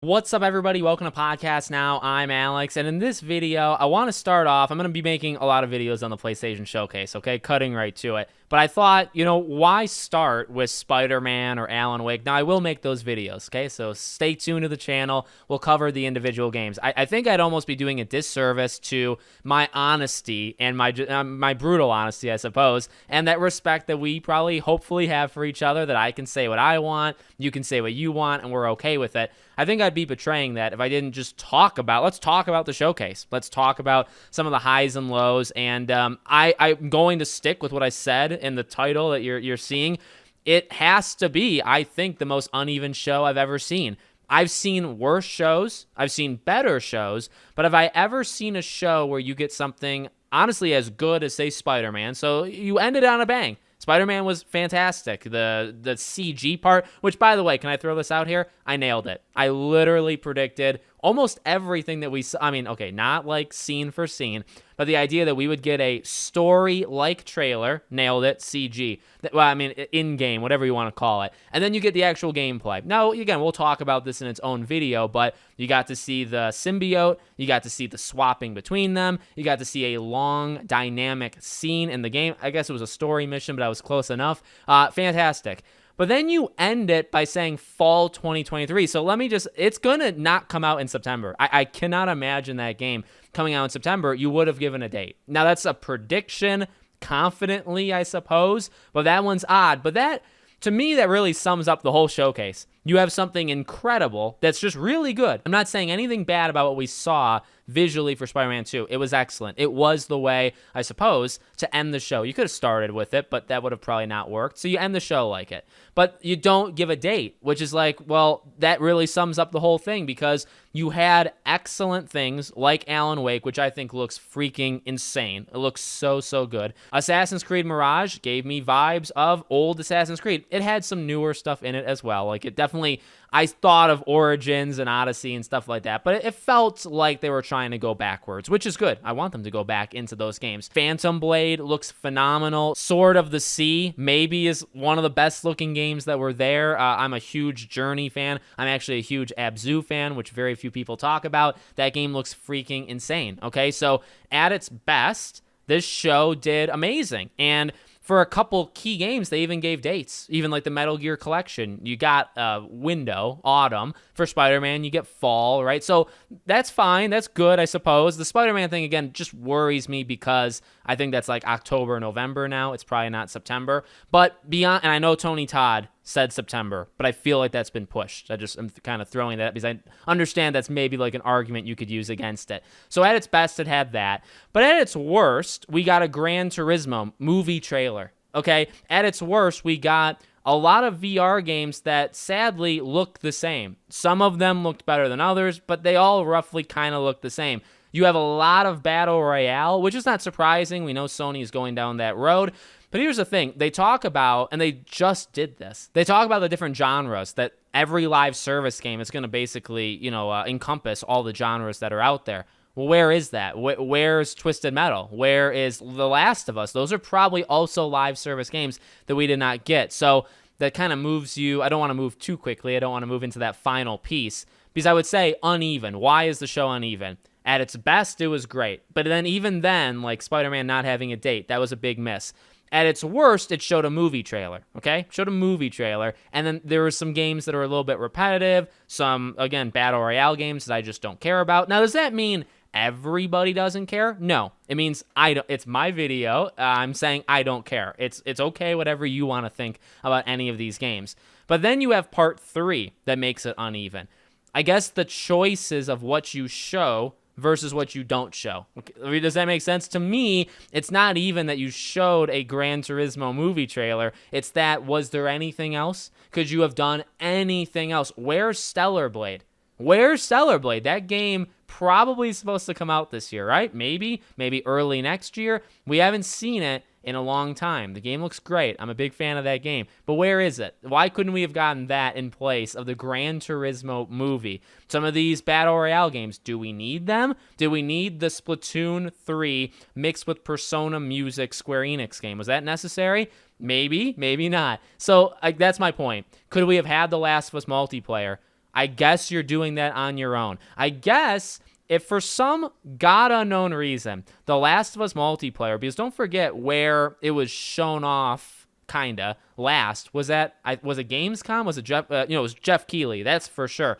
What's up, everybody? Welcome to Podcast Now. I'm Alex, and in this video, I want to start off. I'm going to be making a lot of videos on the PlayStation Showcase, okay? Cutting right to it. But I thought, why start with Spider-Man or Alan Wake? Now, I will make those videos, okay? So stay tuned to the channel. We'll cover the individual games. I think I'd almost be doing a disservice to my honesty and my brutal honesty, I suppose, and that respect that we probably hopefully have for each other, that I can say what I want, you can say what you want, and we're okay with it. I think I'd be betraying that if I didn't just let's talk about the showcase. Let's talk about some of the highs and lows. And I'm going to stick with what I said in the title that you're seeing. It has to be, I think, the most uneven show I've ever seen. I've seen worse shows. I've seen better shows. But have I ever seen a show where you get something honestly as good as, say, Spider-Man? So you ended on a bang. Spider-Man was fantastic. The CG part, which, by the way, can I throw this out here? I nailed it. I literally predicted almost everything that we saw. I mean, okay, not like scene for scene, but the idea that we would get a story-like trailer, nailed it, CG. Well, I mean, in-game, whatever you want to call it. And then you get the actual gameplay. Now, again, we'll talk about this in its own video, but you got to see the symbiote. You got to see the swapping between them. You got to see a long, dynamic scene in the game. I guess it was a story mission, but I was close enough. Fantastic. But then you end it by saying fall 2023. So it's going to not come out in September. I cannot imagine that game coming out in September. You would have given a date. Now, that's a prediction, confidently, I suppose, but that one's odd. But that, to me, that really sums up the whole showcase. You have something incredible that's just really good. I'm not saying anything bad about what we saw visually for Spider-Man 2. It was excellent. It was the way, I suppose, to end the show. You could have started with it, but that would have probably not worked. So you end the show like it. But you don't give a date, which is like, well, that really sums up the whole thing, because you had excellent things like Alan Wake, which I think looks freaking insane. It looks so, so good. Assassin's Creed Mirage gave me vibes of old Assassin's Creed. It had some newer stuff in it as well. Like, it definitely, I thought of Origins and Odyssey and stuff like that, but it felt like they were trying to go backwards, which is good. I want them to go back into those games. Phantom Blade looks phenomenal. Sword of the Sea maybe is one of the best looking games that were there. I'm a huge Journey fan. I'm actually a huge Abzu fan, which very few people talk about. That game looks freaking insane. Okay, so at its best, this show did amazing. And for a couple key games, they even gave dates. Even like the Metal Gear Collection, you got window, autumn. For Spider-Man, you get fall, right? So that's fine. That's good, I suppose. The Spider-Man thing, again, just worries me because I think that's like October, November now. It's probably not September. But beyond, and I know Tony Todd said September, but I feel like that's been pushed. I'm kind of throwing that because I understand that's maybe like an argument you could use against it. So at its best, it had that. But at its worst, we got a Gran Turismo movie trailer, okay? At its worst, we got a lot of VR games that sadly look the same. Some of them looked better than others, but they all roughly kind of look the same. You have a lot of Battle Royale, which is not surprising. We know Sony is going down that road. But here's the thing. They talk about, and they just did this, they talk about the different genres that every live service game is going to basically, encompass all the genres that are out there. Well, where is that? Where's Twisted Metal? Where is The Last of Us? Those are probably also live service games that we did not get. So that kind of moves you. I don't want to move too quickly. I don't want to move into that final piece because I would say uneven. Why is the show uneven? At its best, it was great. But then even then, like Spider-Man not having a date, that was a big miss. At its worst, it showed a movie trailer, okay? Showed a movie trailer, and then there were some games that are a little bit repetitive, some, again, Battle Royale games that I just don't care about. Now, does that mean everybody doesn't care? No. It means it's my video. I'm saying I don't care. It's okay, whatever you want to think about any of these games. But then you have part 3 that makes it uneven. I guess the choices of what you show versus what you don't show. Does that make sense? To me, it's not even that you showed a Gran Turismo movie trailer. It's that, was there anything else? Could you have done anything else? Where's Stellar Blade? Where's Stellar Blade? That game probably supposed to come out this year, right? Maybe early next year. We haven't seen it in a long time. The game looks great. I'm a big fan of that game. But where is it? Why couldn't we have gotten that in place of the Gran Turismo movie? Some of these Battle Royale games, do we need them? Do we need the Splatoon 3 mixed with Persona Music Square Enix game? Was that necessary? Maybe, maybe not. So that's my point. Could we have had The Last of Us multiplayer? I guess you're doing that on your own. I guess if for some god unknown reason, The Last of Us multiplayer, because don't forget where it was shown off, kinda last was it Gamescom? Was it Jeff? It was Jeff Keighley. That's for sure.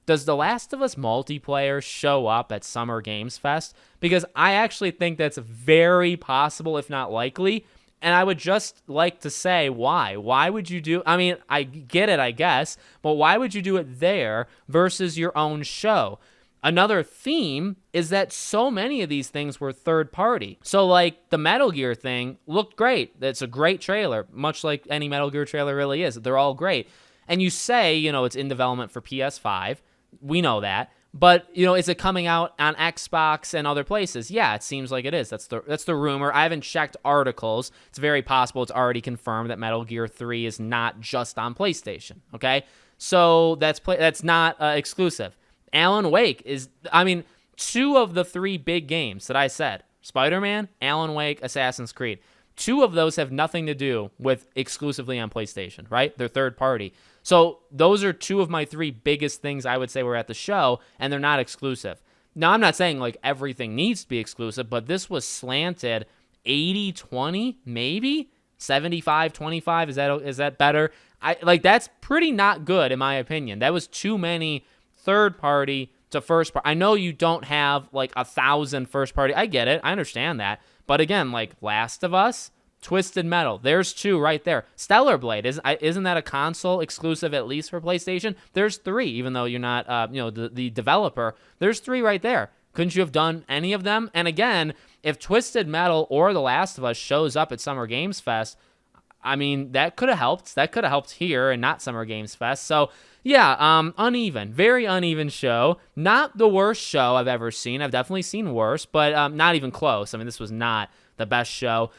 Does The Last of Us multiplayer show up at Summer Games Fest? Because I actually think that's very possible, if not likely. And I would just like to say why. Why would you do? I mean, I get it, I guess, but why would you do it there versus your own show? Another theme is that so many of these things were third party. So like the Metal Gear thing looked great. It's a great trailer, much like any Metal Gear trailer really is. They're all great. And you say, it's in development for PS5. We know that. But, is it coming out on Xbox and other places? Yeah, it seems like it is. That's the rumor. I haven't checked articles. It's very possible it's already confirmed that Metal Gear 3 is not just on PlayStation, okay? So that's not exclusive. Alan Wake is, two of the three big games that I said, Spider-Man, Alan Wake, Assassin's Creed, two of those have nothing to do with exclusively on PlayStation, right? They're third party. So those are two of my three biggest things I would say were at the show, and they're not exclusive. Now, I'm not saying like everything needs to be exclusive, but this was slanted 80-20, maybe 75-25. Is that better? That's pretty not good in my opinion. That was too many third party to first party. I know you don't have like 1,000 first party. I get it. I understand that. But again, like Last of Us, Twisted Metal, there's two right there. Stellar Blade, isn't that a console exclusive at least for PlayStation? There's three, even though you're not, the developer. There's three right there. Couldn't you have done any of them? And again, if Twisted Metal or The Last of Us shows up at Summer Games Fest, that could have helped. That could have helped here and not Summer Games Fest. So, yeah, uneven. Very uneven show. Not the worst show I've ever seen. I've definitely seen worse, but not even close. This was not the best show.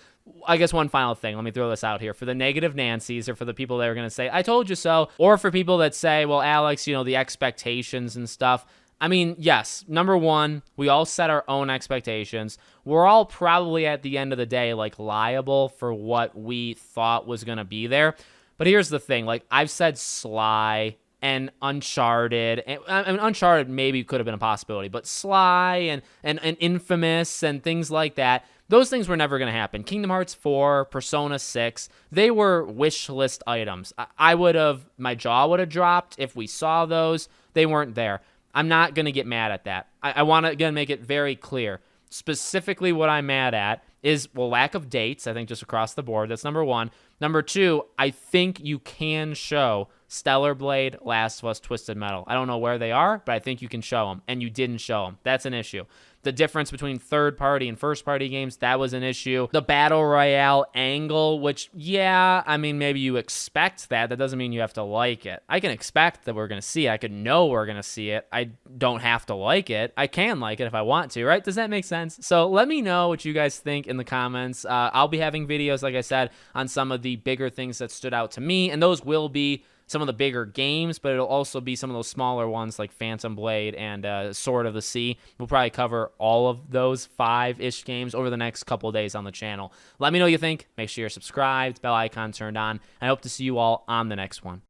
I guess one final thing. Let me throw this out here. For the negative Nancys or for the people that are going to say, I told you so, or for people that say, well, Alex, the expectations and stuff. Yes, number one, we all set our own expectations. We're all probably at the end of the day, liable for what we thought was going to be there. But here's the thing. I've said Sly and Uncharted. Uncharted maybe could have been a possibility, but Sly and Infamous and things like that, those things were never going to happen. Kingdom Hearts 4, Persona 6, they were wish list items. My jaw would have dropped if we saw those. They weren't there. I'm not going to get mad at that. I want to, again, make it very clear. Specifically what I'm mad at is, lack of dates, I think, just across the board. That's number one. Number two, I think you can show Stellar Blade, Last of Us, Twisted Metal. I don't know where they are, but I think you can show them, and you didn't show them. That's an issue. The difference between third-party and first-party games, that was an issue. The Battle Royale angle, which, maybe you expect that. That doesn't mean you have to like it. I can expect that we're going to see it. I could know we're going to see it. I don't have to like it. I can like it if I want to, right? Does that make sense? So let me know what you guys think in the comments. I'll be having videos, like I said, on some of the bigger things that stood out to me, and those will be some of the bigger games, but it'll also be some of those smaller ones like Phantom Blade and Sword of the Sea. We'll probably cover all of those 5-ish games over the next couple of days on the channel. Let me know what you think. Make sure you're subscribed, bell icon turned on. I hope to see you all on the next one.